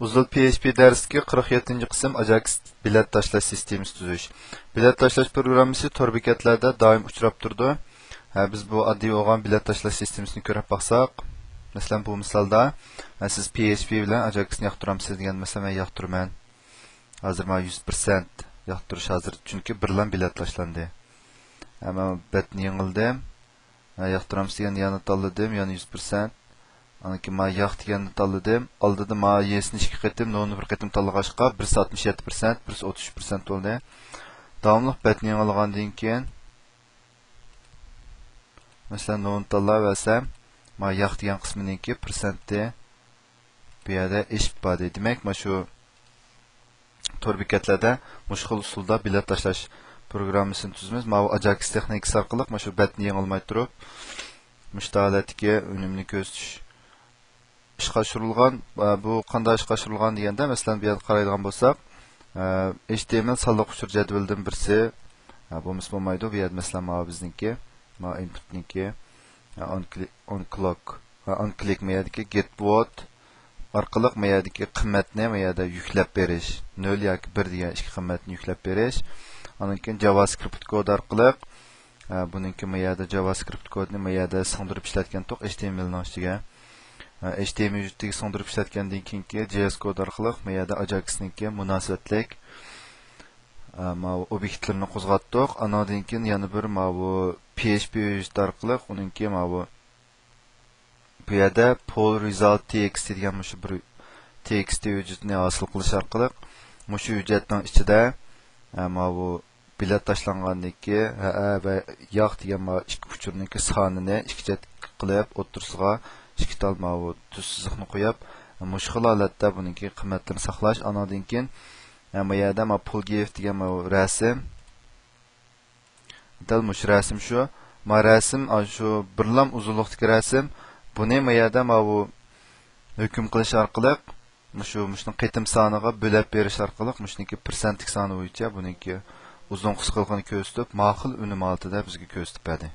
Uzul PHP dersidagi 47-qism Ajax bilet tashlash sistemasi tuzish. Bilet tashlash programmasi tor bekatlarda doim uchrab turdi. Biz bu oddiy bo'lgan bilet tashlash sistemasini ko'rib baqsaq, masalan bu misolda siz PHP bilan Ajaxni yoqtiramsiz degan masalan men yoqtiraman. Hozir men 100% yoqtirish hozir chunki birlan bilet tashlandi. Ama betni yengildim. Yoqtiramsiz degan yana tanladim, yana 100%. Anaki ma yaq deganni tanladim. Oldida ma yesni 2 qatim, noni 1 qatim tanlag'ashqa 167%, 133% bo'ldi. Davomli betni yengilgandan keyin masalan noni tanlayversam, ma yaq degan qisminiki %ni bu yerda eshib badi. Demak, mana shu tor bekatlarda mushkul usulda bilet tashlash programmasini tuzimiz. Ma Ajax texnikasi orqali mana shu betni yengilmay turib, mushtahalatga unumli ko'rsatish ishga oshirilgan. Bu qanday ishga oshirilgan deganda, masalan, bu yerda qaraydigan bo'lsak, HTML sonliq uchur jadvalidan birsi bo'lmasa bo'lmaydi. Bu yerda masalan mana bizniki, mana inputniki on click meyadagi get word orqali meyadagi qiymatni meyada yuklab berish, 0 yoki 1 degan ikki qiymatni yuklab berish. Ondan keyin JavaScript kod orqali buningki meyada JavaScript kodni meyada singdirib ishlatgan to'q HTML ning ichiga HTML yuzidagi singdirib ishlatgandan keyingi JS kod orqali meyada Ajaxniki munosabatlik ma obyektlarni qo'zg'atdik. Andan keyin yana bir ma bu PHP yuzid orqali uningki ma bu yerda poll result txt degan shu bir txt hujjatni hosil qilish orqali shu hujjatning ichida ma bu bilet tashlangandan keyin va yoq degan ma ikki uchurniki sonini ikki chet qilib o'tirsiga ikki tal ma bu tuzsiqni qo'yib mushkul holatda buningki qiymatlarini saqlash. Andan keyin bu yerda ma pull give degan ma rasm dal mush rasm shu ma rasm shu birlam uzunlikdagi rasm. Buni bu yerda ma bu hukm qilish orqali mushning qitim soniga bo'lib berish orqali mushniki %lik soni bo'yicha buningki uzun qisqaligini ko'rsatib, ma'qul unum oltida bizga ko'rsatib berdi.